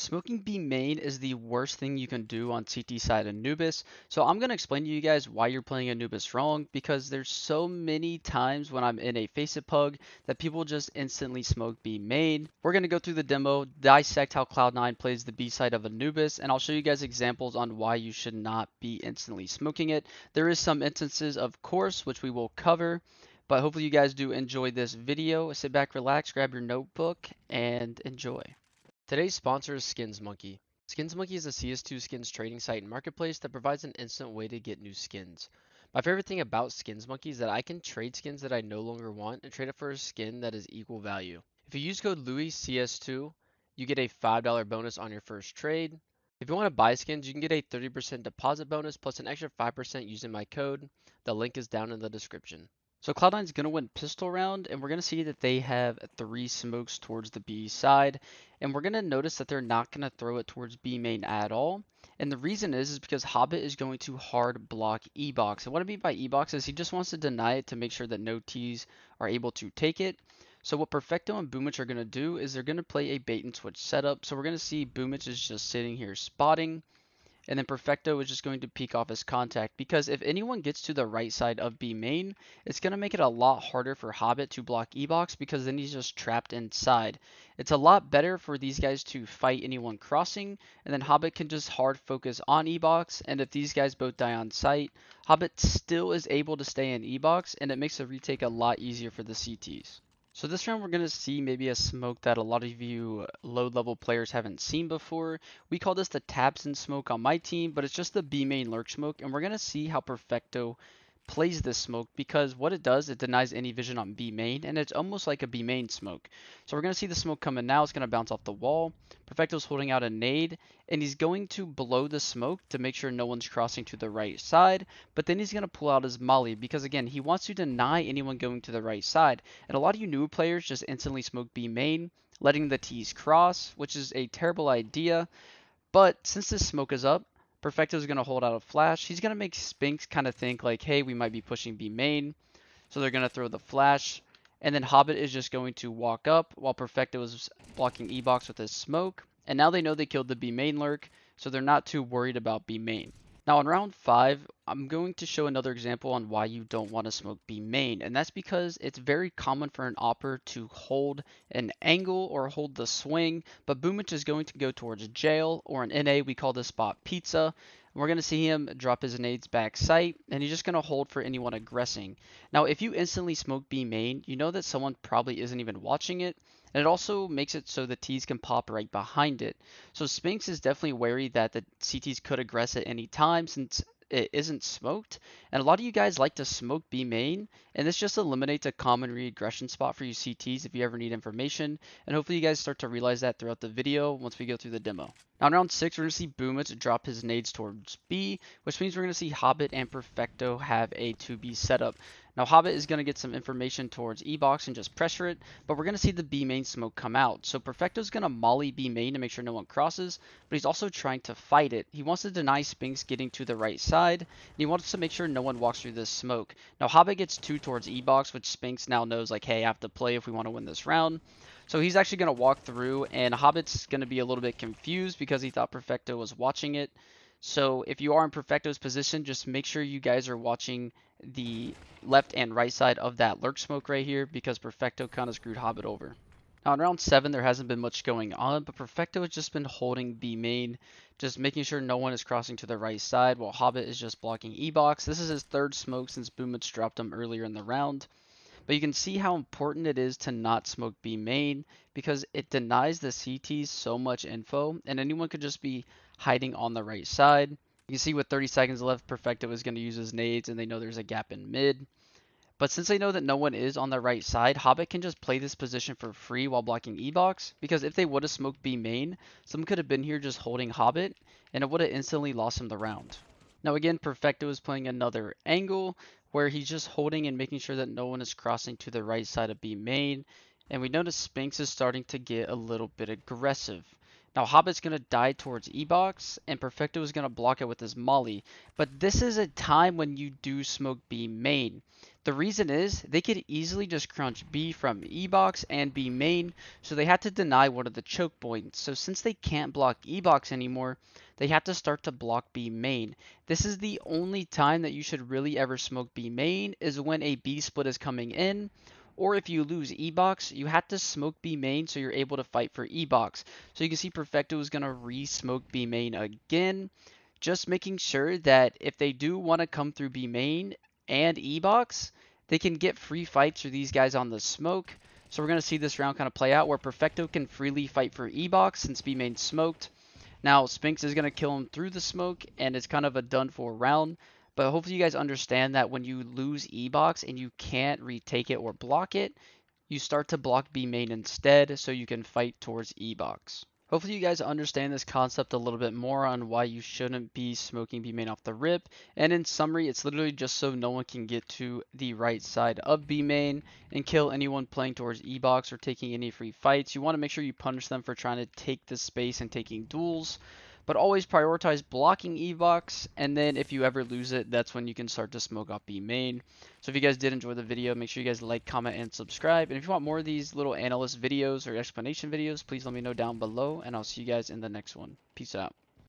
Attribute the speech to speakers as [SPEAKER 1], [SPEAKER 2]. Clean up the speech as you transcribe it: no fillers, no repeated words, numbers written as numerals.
[SPEAKER 1] Smoking B main is the worst thing you can do on CT side Anubis. So I'm going to explain to you guys why you're playing Anubis wrong, because there's so many times when I'm in a face-it pug that people just instantly smoke B main. We're going to go through the demo, dissect how Cloud9 plays the B side of Anubis, and I'll show you guys examples on why you should not be instantly smoking it. There is some instances, of course, which we will cover, but hopefully you guys do enjoy this video. Sit back, relax, grab your notebook, and enjoy.
[SPEAKER 2] Today's sponsor is SkinsMonkey. SkinsMonkey is a CS2 skins trading site and marketplace that provides an instant way to get new skins. My favorite thing about SkinsMonkey is that I can trade skins that I no longer want and trade it for a skin that is equal value. If you use code LouisCS2, you get a $5 bonus on your first trade. If you want to buy skins, you can get a 30% deposit bonus plus an extra 5% using my code. The link is down in the description.
[SPEAKER 1] So Cloud9 is going to win pistol round, and we're going to see that they have 3 smokes towards the B side, and we're going to notice that they're not going to throw it towards B main at all. And the reason is because Hobbit is going to hard block E-Box. And what I mean by E-Box is he just wants to deny it to make sure that no Ts are able to take it. So what Perfecto and Boomich are going to do is they're going to play a bait and switch setup. So we're going to see Boomich is just sitting here spotting. And then Perfecto is just going to peek off his contact, because if anyone gets to the right side of B main, it's going to make it a lot harder for Hobbit to block E-Box, because then he's just trapped inside. It's a lot better for these guys to fight anyone crossing, and then Hobbit can just hard focus on E-Box, and if these guys both die on sight, Hobbit still is able to stay in E-Box, and it makes the retake a lot easier for the CTs. So this round we're going to see maybe a smoke that a lot of you low level players haven't seen before. We call this the Tabson smoke on my team, but it's just the B main lurk smoke, and we're going to see how Perfecto plays this smoke, because what it does, it denies any vision on B main, and it's almost like a B main smoke. So we're going to see the smoke coming now. It's going to bounce off the wall. Perfecto's holding out a nade, and he's going to blow the smoke to make sure no one's crossing to the right side, but then he's going to pull out his molly, because again, he wants to deny anyone going to the right side. And a lot of you newer players just instantly smoke B main, letting the T's cross, which is a terrible idea. But since this smoke is up, Perfecto is going to hold out a flash. He's going to make Spinks kind of think like, hey, we might be pushing B main. So they're going to throw the flash. And then Hobbit is just going to walk up while Perfecto is blocking E-Box with his smoke. And now they know they killed the B main lurk, so they're not too worried about B main. Now in round 5, I'm going to show another example on why you don't want to smoke B main, and that's because it's very common for an opper to hold an angle or hold the swing, but Boomich is going to go towards jail, or in NA we call this spot pizza. We're going to see him drop his nades back sight, and he's just going to hold for anyone aggressing. Now if you instantly smoke B main, you know that someone probably isn't even watching it, and it also makes it so the T's can pop right behind it. So Spinks is definitely wary that the CTs could aggress at any time since it isn't smoked. And a lot of you guys like to smoke B main, and this just eliminates a common re-aggression spot for you CTs if you ever need information. And hopefully you guys start to realize that throughout the video once we go through the demo. Now in round 6, we're going to see Boomich drop his nades towards B, which means we're going to see Hobbit and Perfecto have a 2B setup. Now Hobbit is going to get some information towards E-Box and just pressure it, but we're going to see the B main smoke come out. So Perfecto is going to molly B main to make sure no one crosses, but he's also trying to fight it. He wants to deny Spinks getting to the right side, and he wants to make sure no one walks through this smoke. Now Hobbit gets 2 towards E-Box, which Spinks now knows like, hey, I have to play if we want to win this round. So he's actually going to walk through, and Hobbit's going to be a little bit confused because he thought Perfecto was watching it. So if you are in Perfecto's position, just make sure you guys are watching the left and right side of that lurk smoke right here, because Perfecto kind of screwed Hobbit over. Now in round 7, there hasn't been much going on, but Perfecto has just been holding B main, just making sure no one is crossing to the right side, while Hobbit is just blocking E-Box. This is his 3rd smoke since Boomich dropped him earlier in the round. But you can see how important it is to not smoke B main, because it denies the CTs so much info, and anyone could just be hiding on the right side. You can see with 30 seconds left, Perfecto is going to use his nades, and they know there's a gap in mid. But since they know that no one is on the right side, Hobbit can just play this position for free while blocking E-Box, because if they would have smoked B main, someone could have been here just holding Hobbit, and it would have instantly lost him the round. Now again, Perfecto is playing another angle where he's just holding and making sure that no one is crossing to the right side of B main. And we notice Spinks is starting to get a little bit aggressive. Now Hobbit's going to die towards E-Box, and Perfecto is going to block it with his Molly. But this is a time when you do smoke B main. The reason is, they could easily just crunch B from E-Box and B main, so they had to deny one of the choke points. So since they can't block E-Box anymore, they have to start to block B main. This is the only time that you should really ever smoke B main, is when a B split is coming in, or if you lose E-Box, you have to smoke B main so you're able to fight for E-Box. So you can see Perfecto is going to re-smoke B main again, just making sure that if they do want to come through B main and E-Box, they can get free fights for these guys on the smoke. So we're going to see this round kind of play out where Perfecto can freely fight for E-Box since B main smoked. Now, Spinks is going to kill him through the smoke, and it's kind of a done for round. But hopefully you guys understand that when you lose E-Box and you can't retake it or block it, you start to block B main instead so you can fight towards E-Box. Hopefully you guys understand this concept a little bit more on why you shouldn't be smoking B main off the rip. And in summary, it's literally just so no one can get to the right side of B main and kill anyone playing towards E-Box or taking any free fights. You want to make sure you punish them for trying to take the space and taking duels. But always prioritize blocking E-Box, and then if you ever lose it, that's when you can start to smoke off B main. So if you guys did enjoy the video, make sure you guys like, comment, and subscribe. And if you want more of these little analyst videos or explanation videos, please let me know down below, and I'll see you guys in the next one. Peace out.